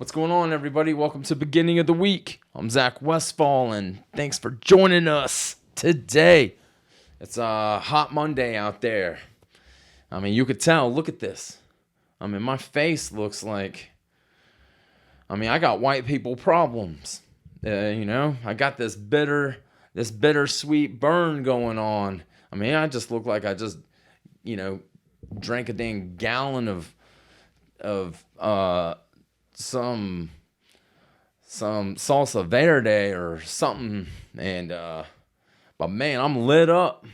What's going on, everybody? Welcome to beginning of the week. I'm Zach Westfall, and thanks for joining us today. It's a hot Monday out there. I mean, you could tell. Look at this. I mean, my face looks like... I got white people problems. I got this bittersweet burn going on. I mean, I just look like I just, drank a dang gallon of some salsa verde or something, and but man, I'm lit up.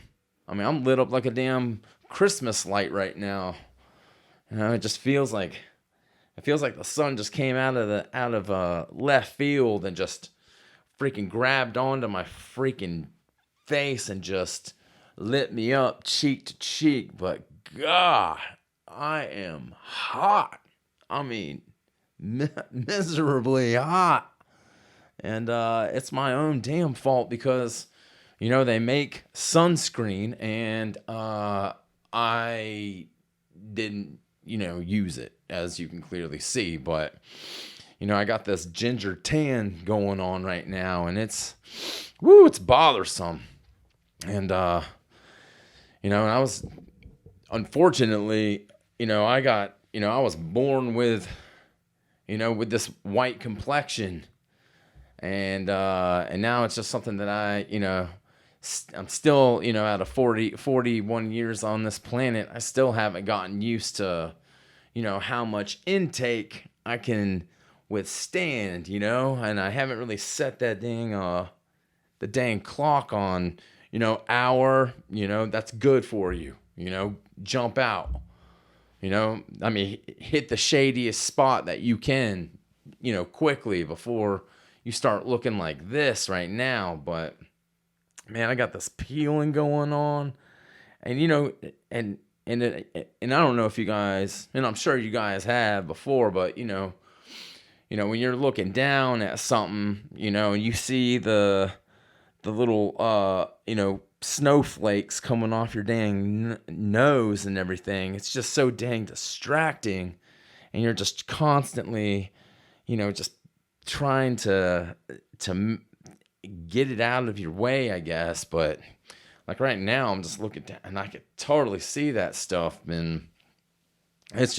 I'm lit up like a damn Christmas light right now. It just feels like the sun just came out of left field and just freaking grabbed onto my freaking face and just lit me up cheek to cheek. But God, I am hot. Miserably hot. And it's my own damn fault because, they make sunscreen and I didn't, use it, as you can clearly see. But, I got this ginger tan going on right now, and it's bothersome. And, and I was, unfortunately, I was born with with this white complexion, and now it's just something that I'm still, out of 41 years on this planet, I still haven't gotten used to, how much intake I can withstand, and I haven't really set that the dang clock on, hour, that's good for you, jump out. Hit the shadiest spot that you can, quickly before you start looking like this right now. But man, I got this peeling going on, and and I don't know if you guys, and I'm sure you guys have before, but when you're looking down at something, and you see the little snowflakes coming off your dang nose and everything, it's just so dang distracting, and you're just constantly just trying to get it out of your way, I guess. But like right now, I'm just looking down and I can totally see that stuff, and it's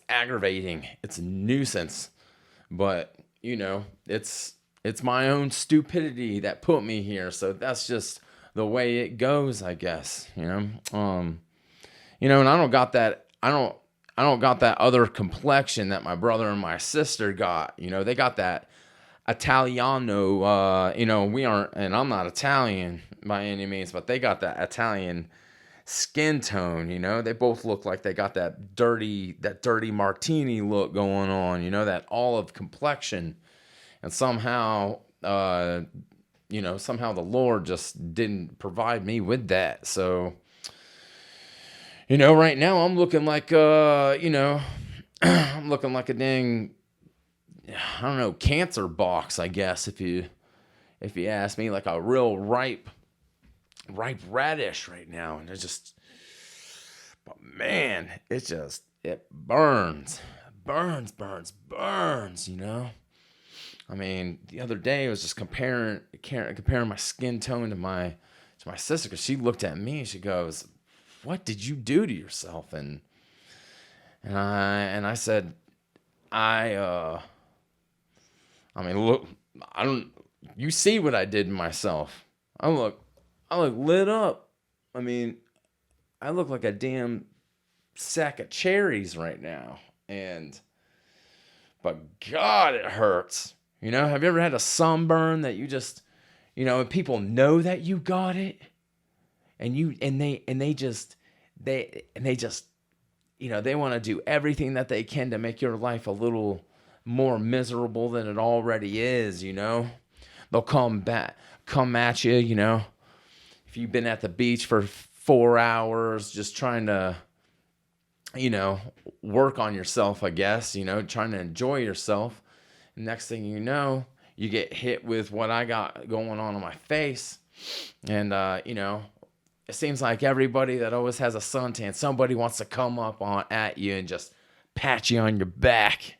aggravating, it's a nuisance. But it's my own stupidity that put me here, so that's just the way it goes, I guess. And I don't got that. I don't got that other complexion that my brother and my sister got. They got that Italiano. We aren't, and I'm not Italian by any means, but they got that Italian skin tone. They both look like they got that dirty martini look going on. That olive complexion. And somehow the Lord just didn't provide me with that. So, right now I'm looking like, I'm looking like a dang, I don't know, cancer box, I guess, if you ask me, like a real ripe radish right now. And but man, it burns, the other day I was just comparing my skin tone to my sister, because she looked at me and she goes, "What did you do to yourself?" And I said, look, you see what I did to myself. I look lit up. I look like a damn sack of cherries right now. But God, it hurts. Have you ever had a sunburn that you just, and people know that you got it, and they just they want to do everything that they can to make your life a little more miserable than it already is. They'll come at you. If you've been at the beach for 4 hours just trying to, work on yourself, I guess, trying to enjoy yourself. Next thing you know, you get hit with what I got going on my face. And, it seems like everybody that always has a suntan, somebody wants to come up at you and just pat you on your back.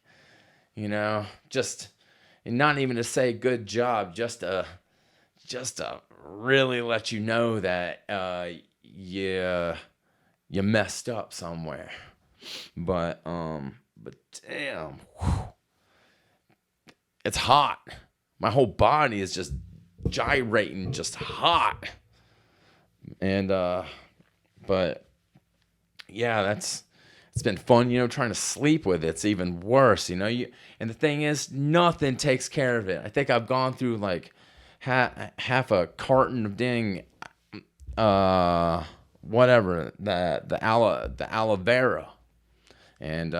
just, and not even to say good job, just to really let you know that you messed up somewhere. But damn, whew, it's hot. My whole body is just gyrating, just hot. And but yeah, it's been fun, trying to sleep with it. It's even worse, and the thing is, nothing takes care of it. I think I've gone through like half a carton of dang whatever, the aloe vera. And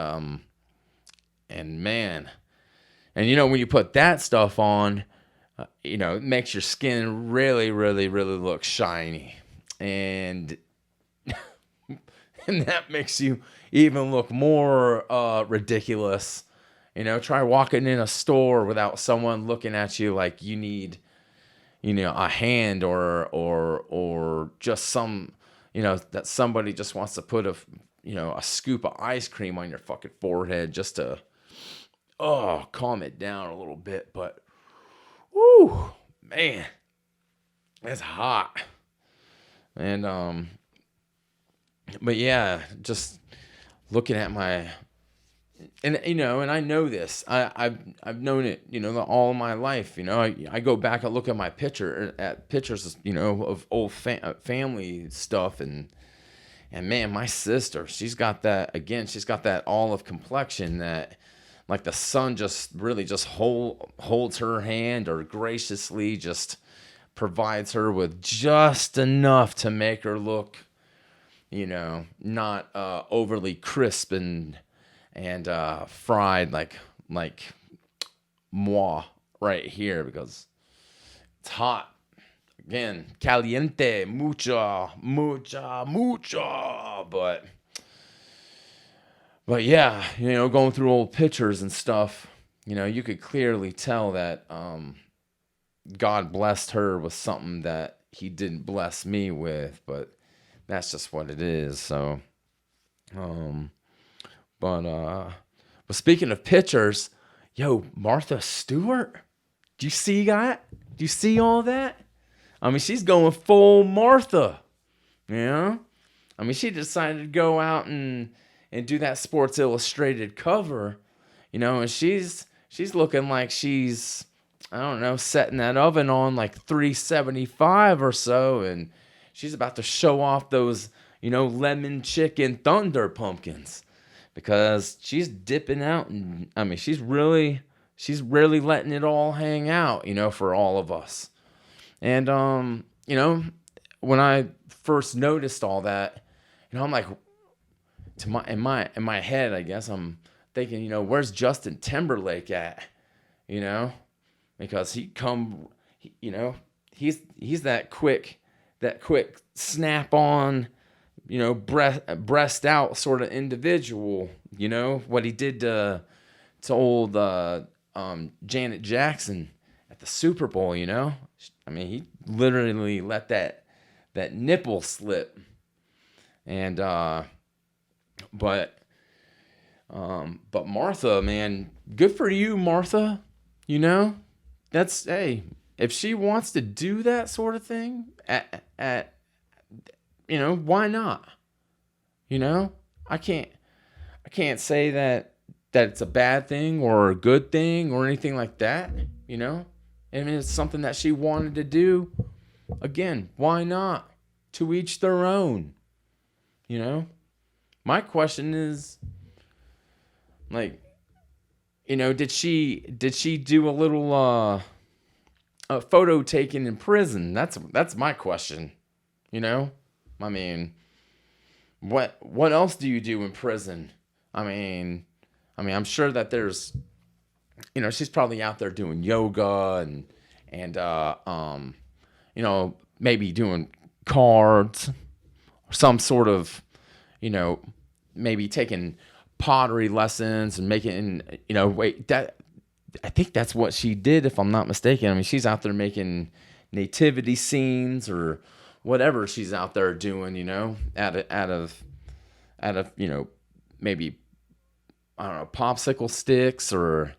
man, and when you put that stuff on, it makes your skin really, really, really look shiny. And and that makes you even look more ridiculous. Try walking in a store without someone looking at you like you need, a hand or just some, that somebody just wants to put a scoop of ice cream on your fucking forehead just to, calm it down a little bit. But, whoo, man, it's hot. And, but yeah, just looking at my, and I know this. I've known it, all my life. I go back and look at my pictures, of old family stuff, and man, my sister, she's got that again. She's got that olive complexion that, like, the sun just really just holds her hand, or graciously just provides her with just enough to make her look, not overly crisp and fried like moi right here, because it's hot. Again, caliente, mucha. But yeah, going through old pictures and stuff, you could clearly tell that God blessed her with something that he didn't bless me with, but that's just what it is. So, but speaking of pictures, yo, Martha Stewart, do you see that? Do you see all that? I mean, she's going full Martha, I mean, she decided to go out and do that Sports Illustrated cover, and she's looking like she's, I don't know, setting that oven on like 375 or so, and she's about to show off those, lemon chicken thunder pumpkins, because she's dipping out, and I mean, she's really letting it all hang out, for all of us. And when I first noticed all that, I'm like, in my head, I guess I'm thinking, where's Justin Timberlake at? Because he's that quick snap on, breast out sort of individual. What he did to old Janet Jackson at the Super Bowl. I mean, he literally let that nipple slip. And but Martha, man, good for you, Martha. That's, hey, if she wants to do that sort of thing at why not? I can't say that it's a bad thing or a good thing or anything like that. I mean, it's something that she wanted to do. Again, why not? To each their own. My question is, like, did she do a little a photo taken in prison? That's my question. I mean, what else do you do in prison? I mean, I'm sure that there's, she's probably out there doing yoga and maybe doing cards or some sort of, maybe taking pottery lessons and making, I think that's what she did, if I'm not mistaken. I mean, she's out there making nativity scenes or whatever she's out there doing, out of maybe, I don't know, popsicle sticks or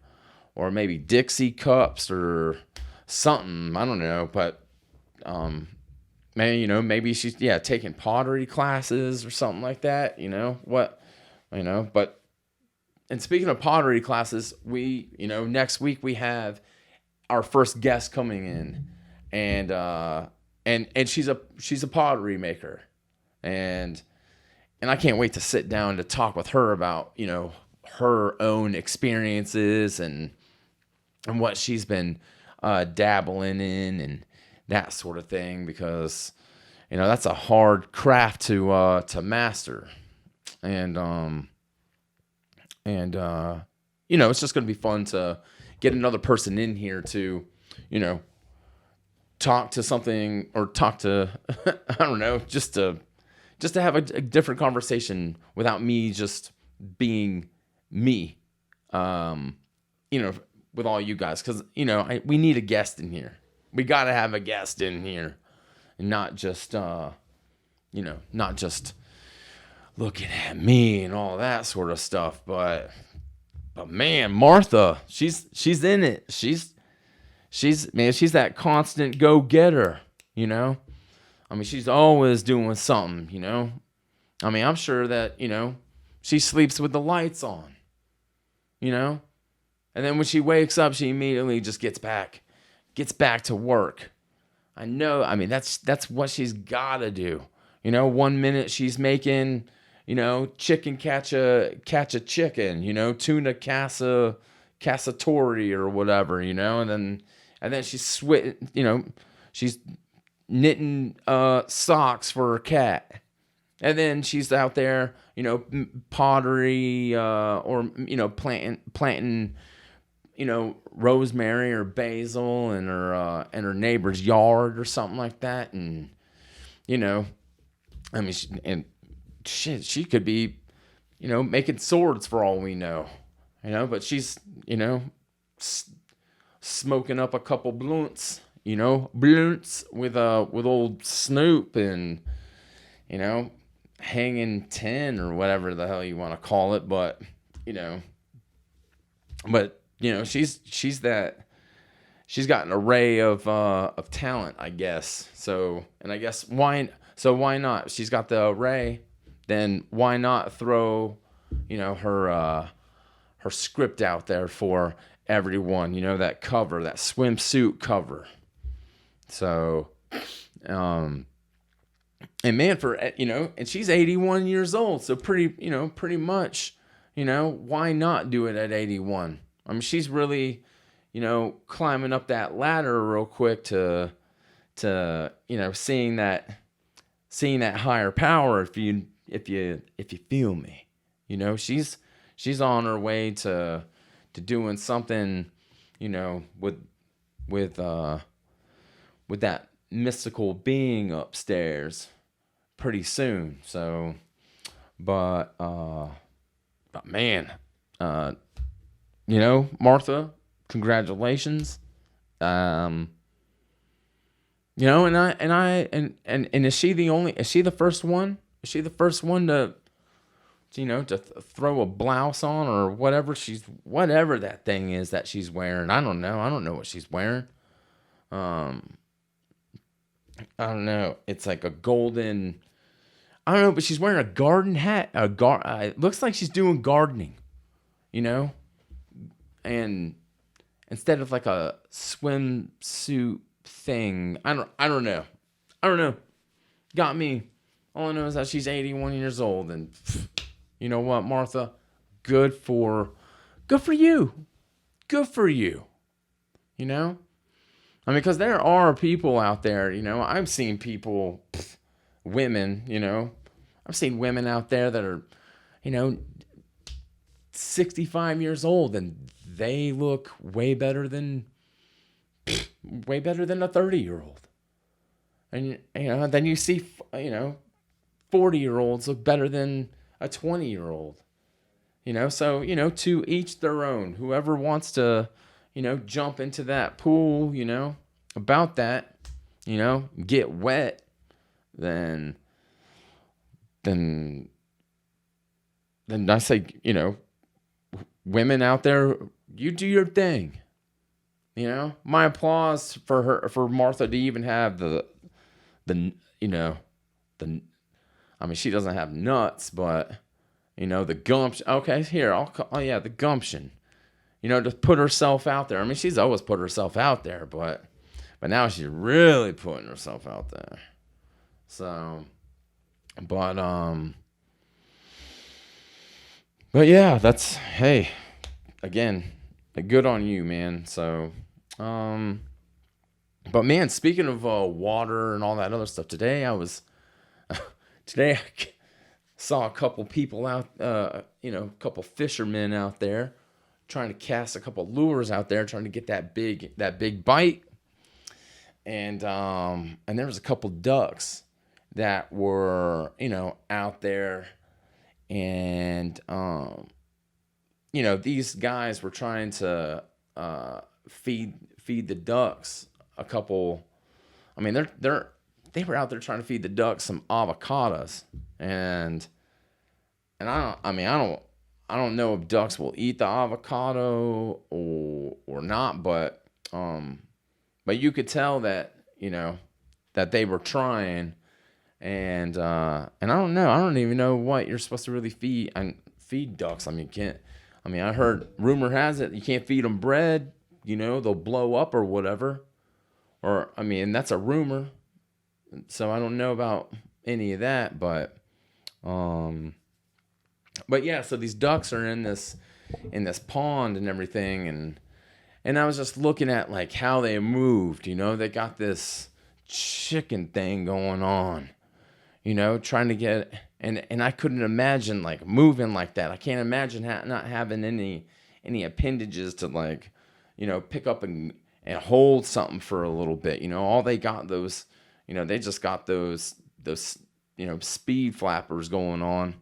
or maybe Dixie cups or something. I don't know, but maybe she's taking pottery classes or something like that. But and speaking of pottery classes, we next week we have our first guest coming in, and she's a pottery maker, and I can't wait to sit down to talk with her about her own experiences and what she's been dabbling in and that sort of thing, because that's a hard craft to master, and it's just going to be fun to get another person in here to talk to something, or talk to I don't know, just to have a different conversation without me just being me, with all you guys, because we need a guest in here. We got to have a guest in here, and not just looking at me and all that sort of stuff, but man, Martha, she's in it. She's that constant go-getter, I mean, she's always doing something, I mean, I'm sure that, she sleeps with the lights on, and then when she wakes up, she immediately just gets back to work. I know. I mean, that's what she's got to do. 1 minute she's making, chicken catch a chicken, tuna cacciatore or whatever, and then she's she's knitting socks for her cat. And then she's out there, pottery, or planting, rosemary or basil in her neighbor's yard or something like that. And I mean, she could be, making swords for all we know, But she's, smoking up a couple blunts with old Snoop, and hanging 10 or whatever the hell you want to call it, but she's got an array of talent, I guess. So why not? She's got the array, then why not throw her script out there for everyone, that cover, that swimsuit cover. So and man, and she's 81 years old, so pretty much, why not do it at 81? I mean, she's really, climbing up that ladder real quick to seeing that higher power. If you feel me, she's on her way to doing something, with that mystical being upstairs pretty soon. So, but man, Martha, congratulations. And is she the first one? Is she the first one to throw a blouse on, or whatever that thing is that she's wearing? I don't know what she's wearing. I don't know. It's like a golden, I don't know, but she's wearing a garden hat. It looks like she's doing gardening, and instead of like a swimsuit thing. I don't know. Got me. All I know is that she's 81 years old, and you know what, Martha? Good for you. Good for you. I mean, because there are people out there, I've seen people, women, I've seen women out there that are, 65 years old, and they look way better than a 30-year-old. And, then you see, 40-year-olds look better than a 20-year-old. So, to each their own. Whoever wants to, jump into that pool, about that, get wet, then I say, women out there, you do your thing. My applause for her, for Martha to even have the the. I mean, she doesn't have nuts, but the gumption. Okay, here oh yeah, the gumption. To put herself out there. I mean, she's always put herself out there, but now she's really putting herself out there. So, but yeah, hey, again, good on you, man. So, but man, speaking of water and all that other stuff, today I saw a couple people out, a couple fishermen out there trying to cast a couple lures out there, trying to get that big bite. And there was a couple ducks that were, out there, and these guys were trying to feed the ducks a couple. I mean, they were out there trying to feed the ducks some avocados, and I don't know if ducks will eat the avocado or not, but you could tell that that they were trying, and I don't know. I don't even know what you're supposed to really feed ducks. I heard, rumor has it, you can't feed them bread. They'll blow up or whatever. Or that's a rumor. So I don't know about any of that, but yeah. So these ducks are in this pond and everything, and I was just looking at like how they moved. They got this chicken thing going on. Trying to get, and I couldn't imagine like moving like that. I can't imagine not having any appendages to like, pick up and hold something for a little bit. All they got those, they just got those speed flappers going on,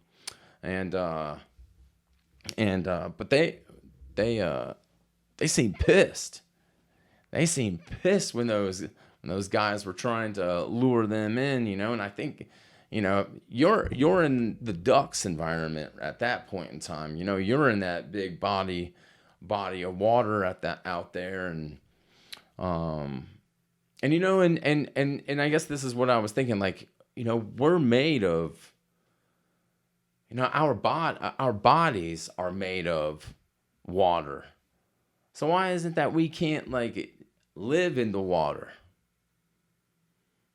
but they seemed pissed. They seemed pissed when those guys were trying to lure them in, and I think, you're in the ducks environment at that point in time. You're in that big body of water out there, and I guess this is what I was thinking, like, we're made of, our bodies are made of water. So why isn't that we can't like live in the water?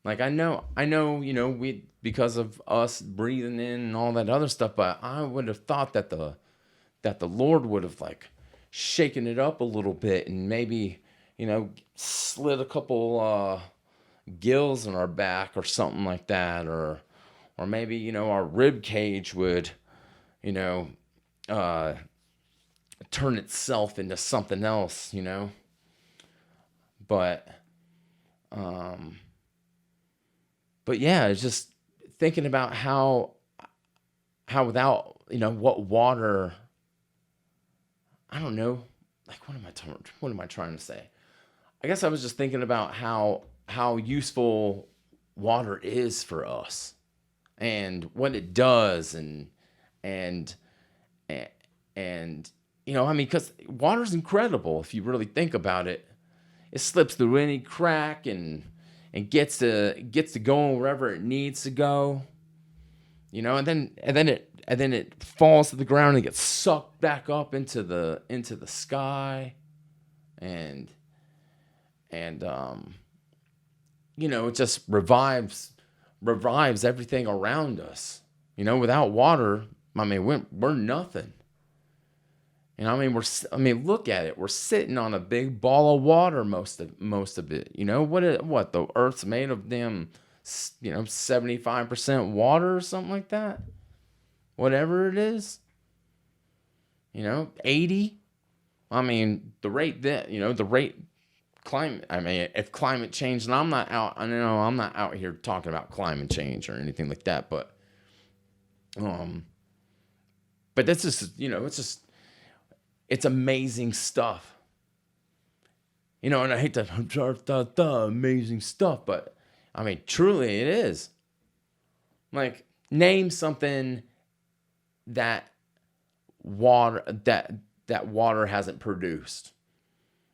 Like I know, we, because of us breathing in and all that other stuff, but I would have thought that the Lord would have like shaken it up a little bit and maybe, slid a couple gills in our back or something like that, or maybe, our rib cage would, turn itself into something else, but yeah, it's just thinking about how without, what water, I don't know, like, what am I trying to say? I guess I was just thinking about how useful water is for us and what it does, and because water's incredible if you really think about it. It slips through any crack and gets to going wherever it needs to go, and then it falls to the ground and gets sucked back up into the sky, and it just revives everything around us. Without water, we're nothing. Look at it. We're sitting on a big ball of water most of it. What the Earth's made of, damn, 75% water or something like that. Whatever it is. 80. The rate climate. If climate change, and I'm not out here talking about climate change or anything like that, but that's just, it's amazing stuff. And I hate that amazing stuff, but truly it is. Like, name something that that water hasn't produced.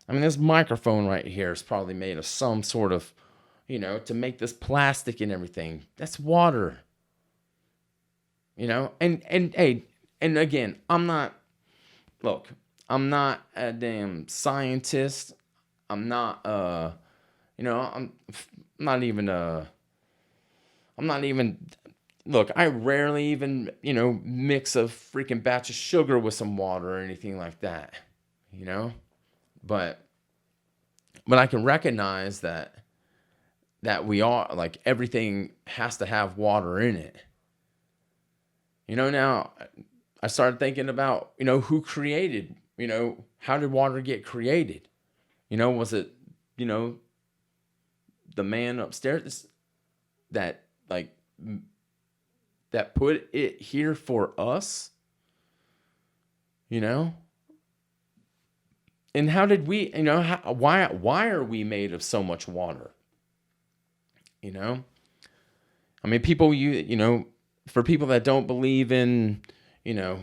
I mean, this microphone right here is probably made of some sort of, to make this plastic and everything. That's water. And hey, and again, I'm not a damn scientist. I'm not I'm not even I'm not even look, I rarely even, mix a freaking batch of sugar with some water or anything like that, you know? But I can recognize that we are like everything has to have water in it. Now I started thinking about, who created, how did water get created? Was it, the man upstairs that like that put it here for us? And how did we, why are we made of so much water? I mean, people, for people that don't believe in, the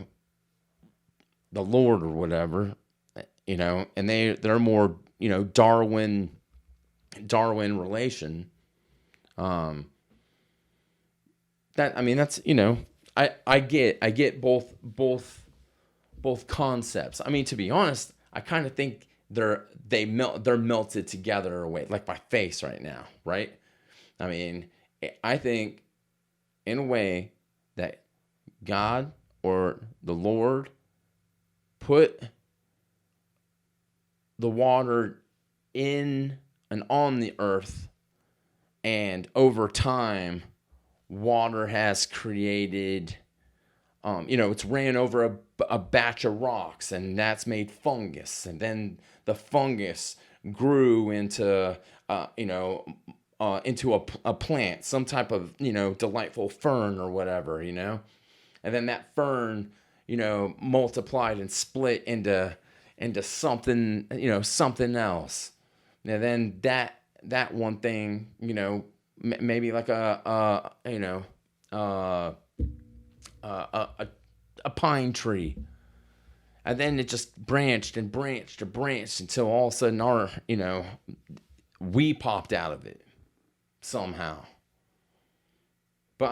Lord or whatever, and they're more, Darwin relation. That's, I get both concepts. I mean, to be honest, I kind of think they're melted together away, like my face right now, right? I mean, I think in a way that God or the Lord put the water in and on the earth, and over time, water has created, it's ran over a batch of rocks, and that's made fungus, and then the fungus grew into, into a plant, some type of, delightful fern or whatever, and then that fern, multiplied and split into something, something else. And then that one thing, maybe like a pine tree. And then it just branched and branched and branched until all of a sudden we popped out of it somehow. But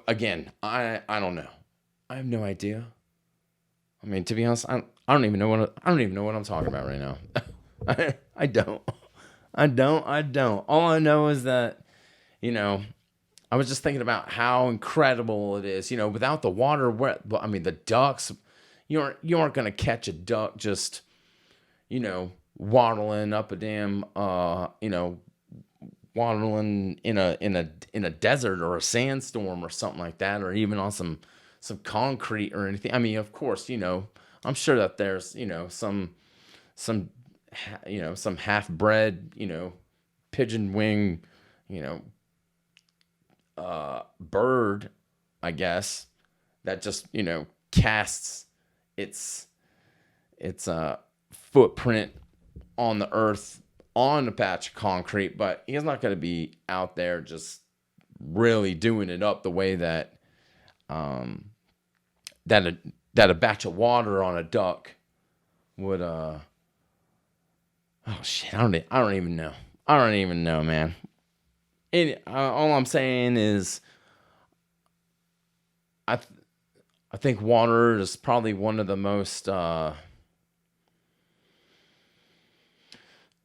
again, I don't know. I have no idea. I mean, to be honest, I don't even know what I'm talking about right now. I don't. All I know is that, I was just thinking about how incredible it is. Without the water, the ducks, you aren't gonna catch a duck just, waddling up a damn, waddling in a desert or a sandstorm or something like that, or even on some concrete or anything. I mean, of course, I'm sure that there's, some half-bred, pigeon wing, bird, I guess, that just, casts its footprint on the earth on a patch of concrete, but he's not going to be out there just really doing it up the way that that a batch of water on a duck would. Oh shit! I don't even know. I don't even know, man. All I'm saying is, I think water is probably one of the most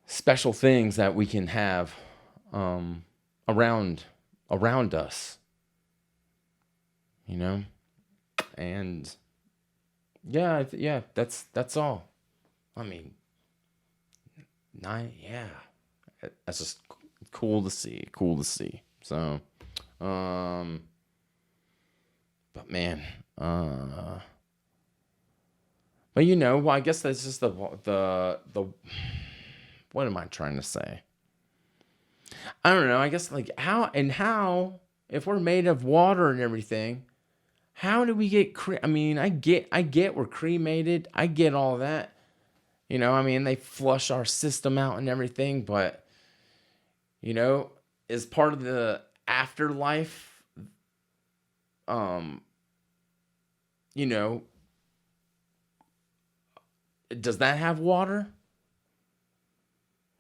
special things that we can have around us. And yeah, that's all. I mean, yeah, that's just cool to see. So, but man, but well, I guess that's just the what am I trying to say? I don't know. I guess like how if we're made of water and everything, how do we get I get we're cremated. I get all that. They flush our system out and everything, but as part of the afterlife, does that have water?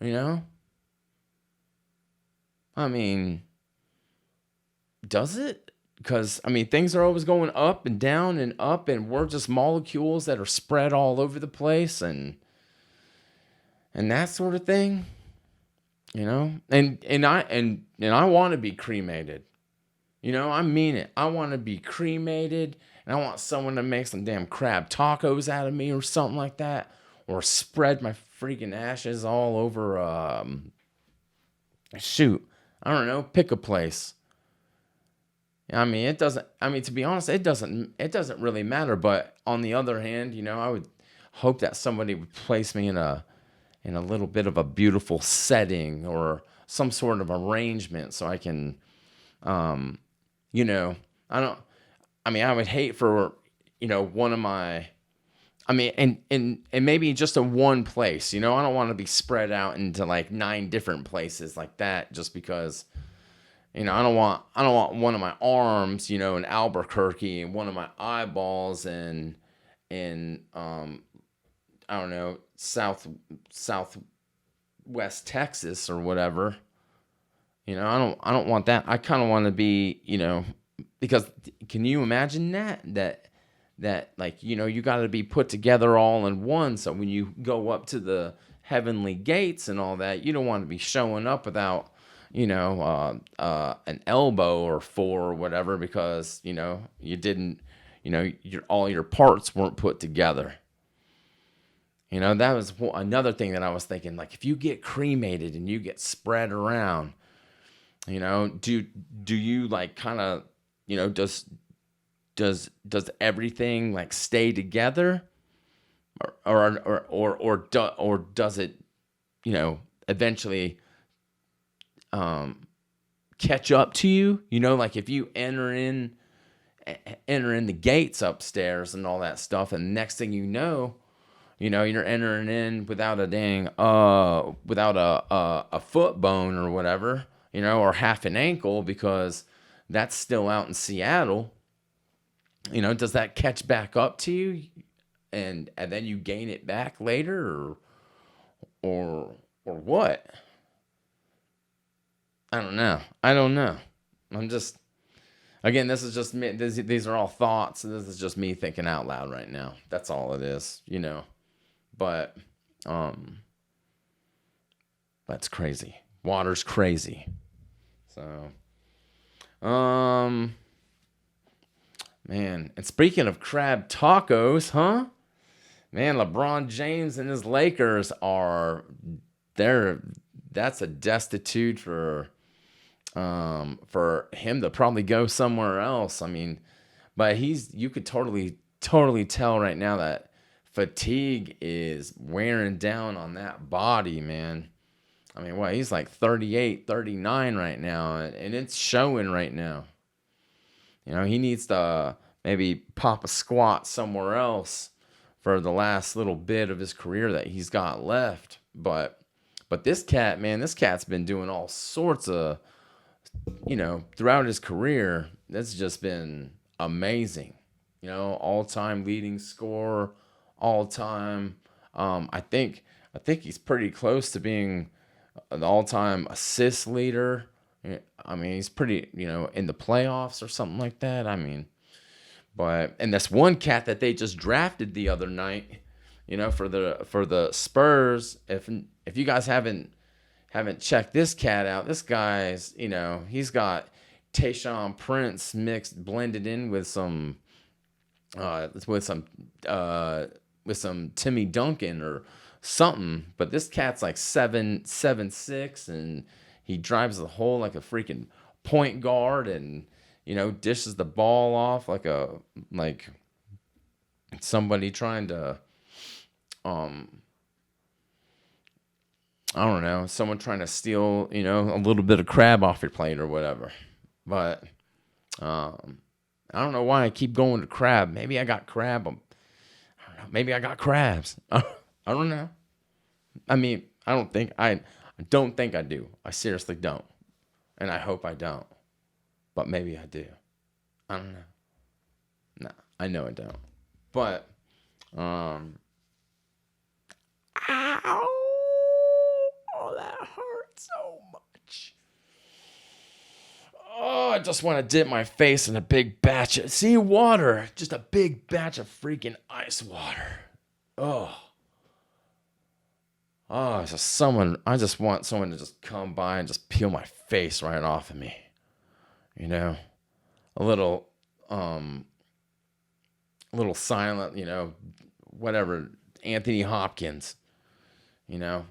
You know? I mean, does it? Because, I mean, things are always going up and down and up, and we're just molecules that are spread all over the place and that sort of thing, you know? And I want to be cremated. You know, I mean it. I want to be cremated, and I want someone to make some damn crab tacos out of me or something like that, or spread my freaking ashes all over. Shoot, I don't know. Pick a place. I mean, it doesn't. I mean, to be honest, it doesn't. It doesn't really matter. But on the other hand, you know, I would hope that somebody would place me in a little bit of a beautiful setting or some sort of arrangement so I can, um, you know, I don't. I mean, I would hate for, you know, one of my. I mean, and maybe just in one place. You know, I don't want to be spread out into like 9 different places like that just because. You know, I don't want one of my arms, you know, in Albuquerque and one of my eyeballs in I don't know, southwest Texas or whatever. You know, I don't want that. I kind of want to be, you know, because can you imagine that like, you know, you got to be put together all in one, so when you go up to the heavenly gates and all that, you don't want to be showing up without, you know, an elbow or 4 or whatever, because, you know, you didn't, you know, all your parts weren't put together. You know, that was another thing that I was thinking, like, if you get cremated and you get spread around, you know, do you like kind of, you know, does everything like stay together, or does it, you know, eventually catch up to you? You know, like if you enter in the gates upstairs and all that stuff, and next thing you know, you're entering in without a dang without a foot bone or whatever, you know, or half an ankle, because that's still out in Seattle. You know, does that catch back up to you, and then you gain it back later, or what? I don't know. I don't know. I'm just, again, this is just me. These are all thoughts. This is just me thinking out loud right now. That's all it is, you know. But that's crazy. Water's crazy. So, man. And speaking of crab tacos, huh? Man, LeBron James and his Lakers are there. That's a destitute for him to probably go somewhere else. I mean, but you could totally tell right now that fatigue is wearing down on that body, man. I mean, what, he's like 38, 39 right now, and it's showing right now. You know, he needs to maybe pop a squat somewhere else for the last little bit of his career that he's got left. But this cat, man, this cat's been doing all sorts of, you know, throughout his career. That's just been amazing. You know, all-time leading scorer, all-time. I think he's pretty close to being an all-time assist leader. I mean, he's pretty, you know, in the playoffs or something like that. I mean, and this one cat that they just drafted the other night, you know, for the Spurs. If you guys haven't checked this cat out, this guy's, you know, he's got Tayshaun Prince blended in with some Timmy Duncan or something. But this cat's like 7'6", and he drives the hole like a freaking point guard, and, you know, dishes the ball off like somebody trying to I don't know, someone trying to steal, you know, a little bit of crab off your plate or whatever. But I don't know why I keep going to crab. Maybe I got crab. I don't know. Maybe I got crabs. I don't know. I mean, I don't think I do. I seriously don't. And I hope I don't. But maybe I do. I don't know. No, I know I don't. But Ow! Oh, that hurts so much. Oh, I just want to dip my face in a big batch of water. Just a big batch of freaking ice water. Oh. Oh, it's just I just want someone to just come by and just peel my face right off of me. You know? A little silent, whatever, Anthony Hopkins, you know.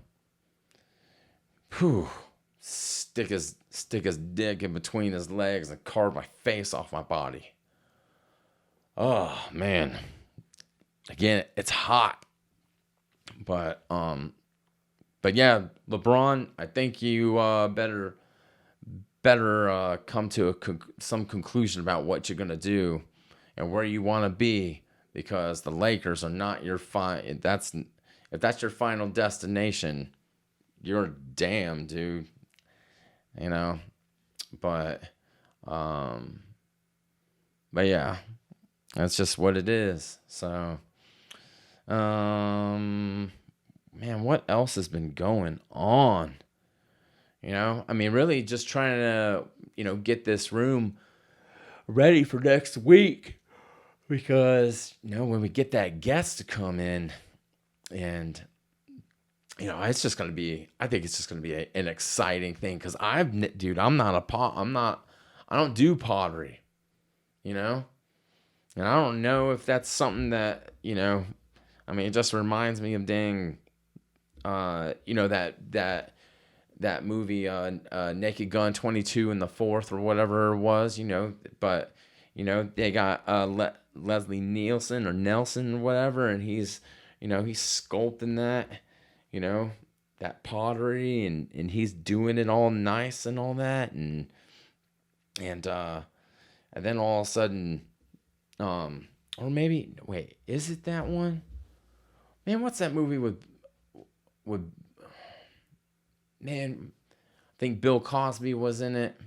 Whew. Stick his dick in between his legs and carve my face off my body. Oh man. Again, it's hot. But yeah, LeBron, I think you better come to some conclusion about what you're gonna do and where you want to be, because the Lakers are not your if that's your final destination, you're damned, dude. But yeah, that's just what it is. So, man, what else has been going on? I mean, really just trying to, get this room ready for next week, because, when we get that guest to come in, and, it's just going to be, I think it's just going to be an exciting thing. Cause I don't do pottery, and I don't know if that's something that, I mean, it just reminds me of that movie, Naked Gun 22 and the Fourth, or whatever it was, but, they got Leslie Nielsen or Nelson or whatever, and he's sculpting that, that pottery, and he's doing it all nice and all that, and then all of a sudden, or maybe, wait, is it that one? Man, what's that movie with man, I think Bill Cosby was in it.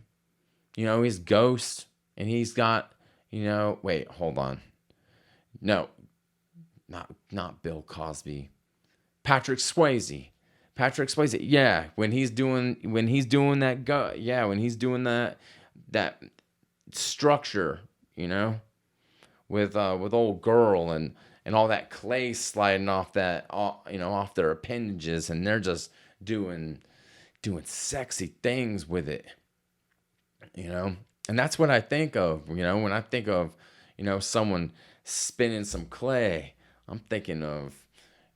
He's Ghost, and he's got, wait, hold on. No, not Bill Cosby. Patrick Swayze. Yeah, when he's doing that structure, with old girl and all that clay sliding off off their appendages, and they're just doing sexy things with it, and that's what I think of, when I think of, someone spinning some clay. I'm thinking of,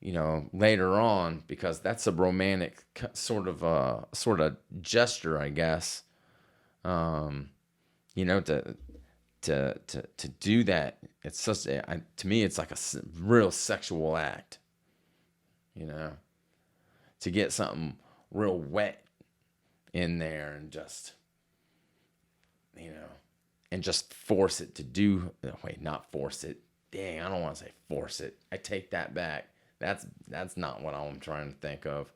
later on, because that's a romantic sort of gesture, I guess, to do that. It's such to me, it's like a real sexual act, to get something real wet in there and just, and just force it to do. Wait, not force it. Dang, I don't want to say force it. I take that back. That's not what I'm trying to think of.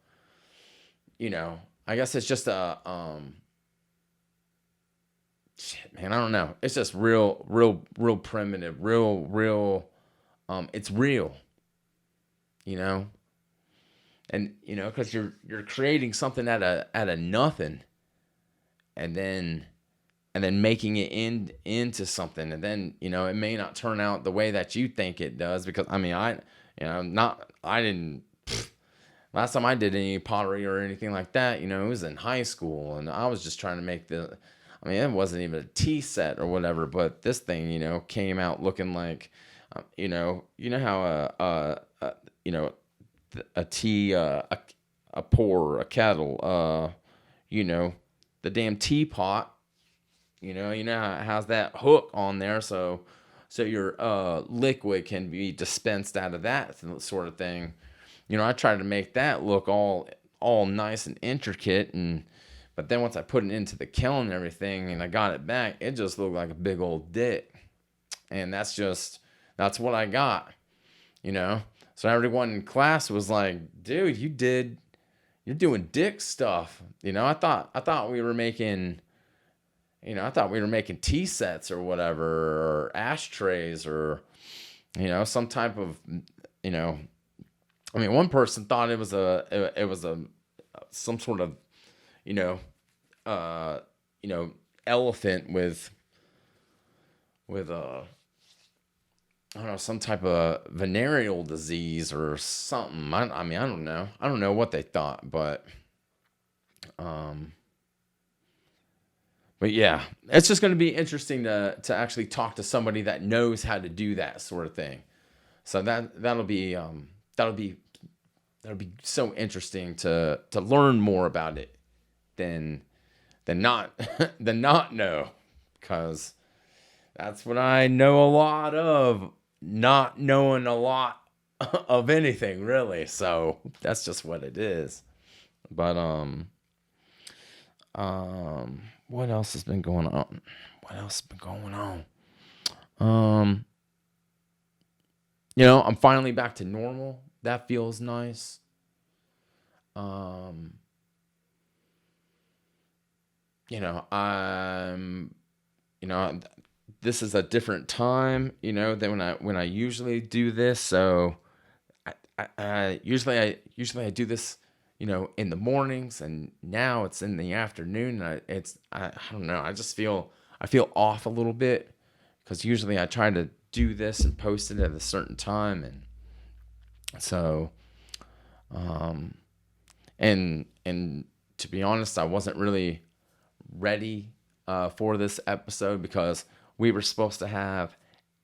I guess it's just a shit, man. I don't know. It's just real primitive, real. It's real. And because you're creating something out of nothing, and then making it into something, and then it may not turn out the way that you think it does, because I mean I didn't last time I did any pottery or anything like that, it was in high school, and I was just trying to make it wasn't even a tea set or whatever, but this thing came out looking like how a tea, a pour, a kettle, the damn teapot, how it has that hook on there, so your liquid can be dispensed out of that sort of thing. I tried to make that look all nice and intricate, but then once I put it into the kiln and everything, and I got it back, it just looked like a big old dick, and that's what I got, So everyone in class was like, "Dude, you're doing dick stuff." I thought we were making, tea sets or whatever, or ashtrays, or some type of, I mean, one person thought it was some sort of, you know, uh, elephant with I don't know, some type of venereal disease or something. I mean, I don't know. I don't know what they thought, um, but yeah, it's just going to be interesting to actually talk to somebody that knows how to do that sort of thing. So that'll be that'll be so interesting to learn more about it than not than not know, because that's what I know a lot of, not knowing a lot of anything really. So that's just what it is. But what else has been going on? What else has been going on? Um, I'm finally back to normal. That feels nice. Um, I'm, this is a different time, than when I usually do this. So I usually I do this, in the mornings, and now it's in the afternoon. And I don't know. I feel off a little bit, because usually I try to do this and post it at a certain time, and so and to be honest, I wasn't really ready for this episode, because we were supposed to have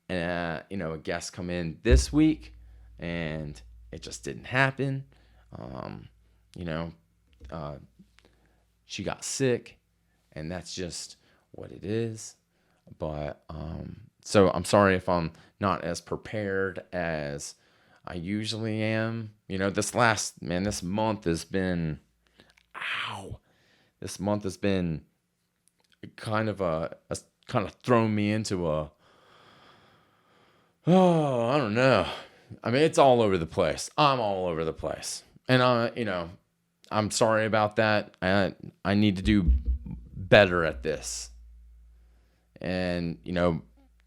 a guest come in this week, and it just didn't happen. Um, you know, uh, she got sick, and that's just what it is. But so I'm sorry if I'm not as prepared as I usually am. This month has been, ow, this month has been kind of kind of thrown me into I don't know. I mean, it's all over the place. I'm all over the place. And I'm sorry about that. I need to do better at this. And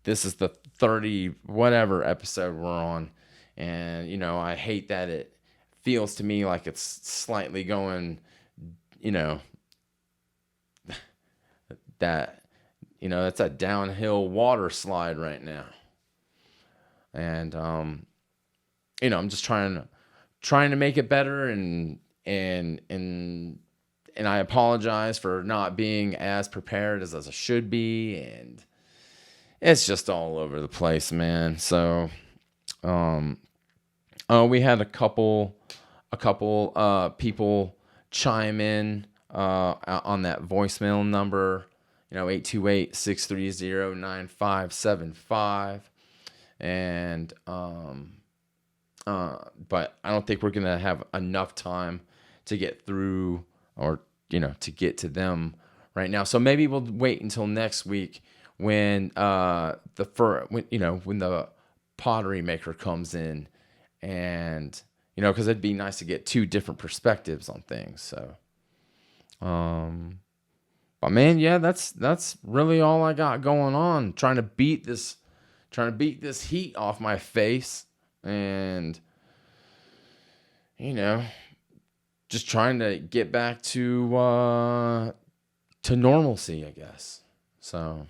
this is the 30 whatever episode we're on, and I hate that it feels to me like it's slightly going, that that's a downhill water slide right now. And I'm just trying to make it better, and I apologize for not being as prepared as I should be, and it's just all over the place, man. So we had a couple people chime in on that voicemail number, 828-630-9575. And but I don't think we're gonna have enough time to get through, or to get to them right now. So maybe we'll wait until next week, when when the pottery maker comes in, and because it'd be nice to get two different perspectives on things. So but man, yeah, that's really all I got going on. Trying to beat this heat off my face, and just trying to get back to normalcy, I guess. So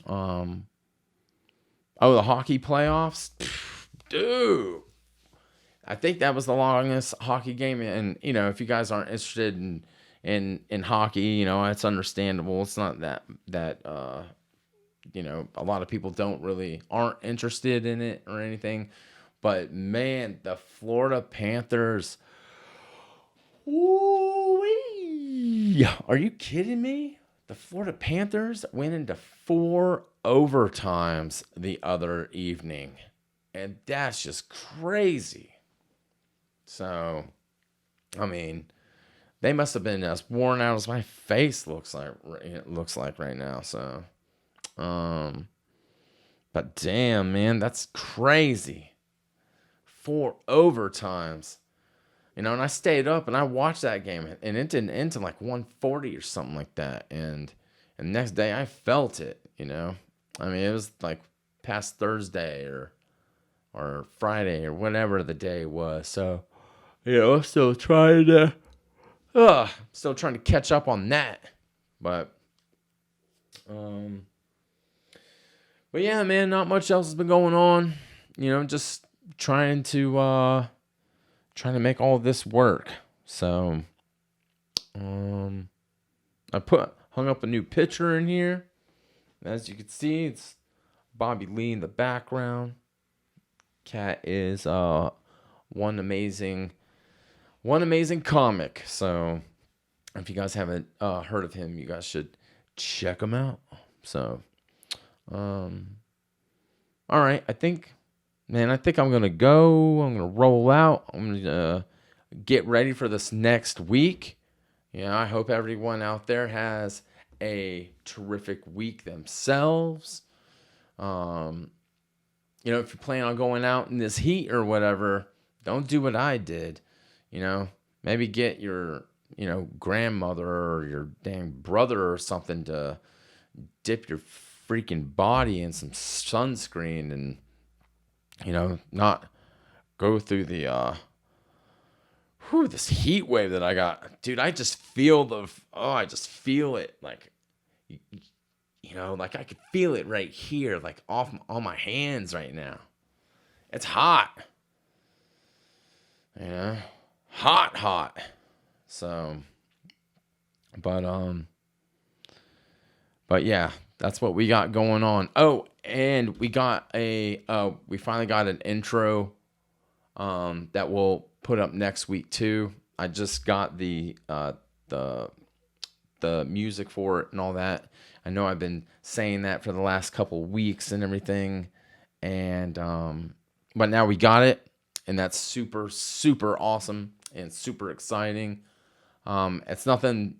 the hockey playoffs, dude, I think that was the longest hockey game. And if you guys aren't interested in hockey, it's understandable. It's not that a lot of people aren't interested in it or anything. But man, the Florida Panthers, ooh-wee. Are you kidding me? The Florida Panthers went into 4 overtimes the other evening, and that's just crazy. So, I mean, they must have been as worn out as my face looks like right now. So, but damn, man, that's crazy. 4 overtimes, and I stayed up and I watched that game, and it didn't end till like 1:40 or something like that. And the next day I felt it. I mean, it was like past Thursday, or or Friday or whatever the day was. So, still trying to catch up on that. But um but yeah, man, not much else has been going on. Just trying to make all this work. So I hung up a new picture in here. As you can see, it's Bobby Lee in the background. Cat is one amazing comic. So if you guys haven't heard of him, you guys should check him out. So all right, I think I'm gonna go. I'm gonna roll out. I'm gonna get ready for this next week. I hope everyone out there has a terrific week themselves. If you plan on going out in this heat or whatever, don't do what I did. Maybe get your, grandmother or your dang brother or something to dip your freaking body in some sunscreen and, not go through the, this heat wave that I got. Dude, I just feel I just feel it. Like, like I could feel it right here, like off on my hands right now. It's hot. Hot. So, but yeah, that's what we got going on. Oh, and we finally got an intro, that we'll put up next week too. I just got the music for it and all that. I know I've been saying that for the last couple weeks and everything, and but now we got it, and that's super, super awesome and super exciting. It's nothing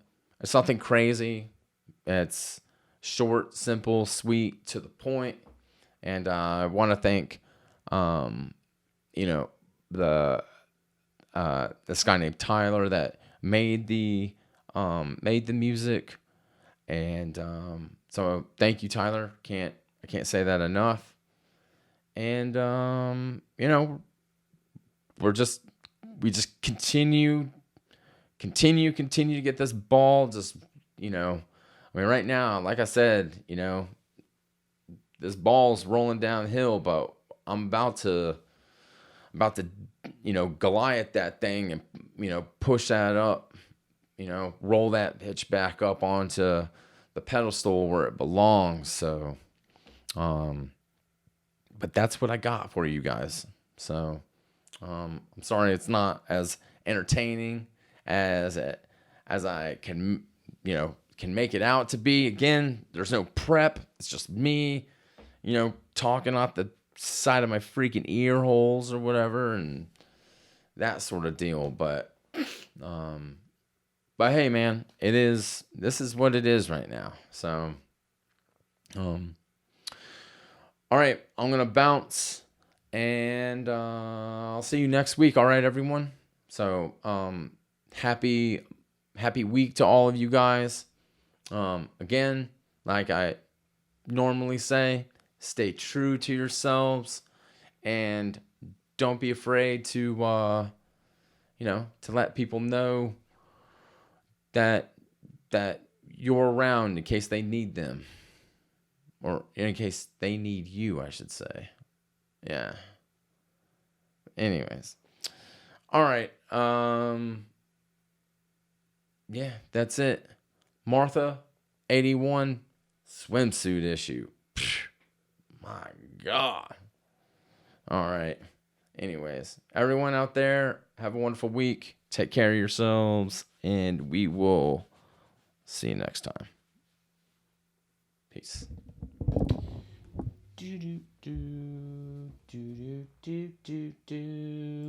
crazy. It's short, simple, sweet, to the point, and I want to thank this guy named Tyler that made the music, and so thank you, Tyler. I can't say that enough. And we just continue to get this ball just, right now, like I said, this ball's rolling downhill, but I'm about to Goliath that thing and push that up, roll that pitch back up onto the pedestal where it belongs. So but that's what I got for you guys. So I'm sorry it's not as entertaining as I can make it out to be. Again, there's no prep. It's just me, talking off the side of my freaking ear holes or whatever, and that sort of deal. But hey, man, this is what it is right now. So all right, I'm gonna bounce, and I'll see you next week. All right, everyone. So happy week to all of you guys. Again, like I normally say, stay true to yourselves, and don't be afraid to to let people know that you're around in case they need them, or in case they need you, I should say. Yeah. Anyways. All right. Yeah, that's it. Martha 81 swimsuit issue. Psh, my God. All right. Anyways, everyone out there, have a wonderful week. Take care of yourselves, and we will see you next time. Peace. Do do do do do do do do.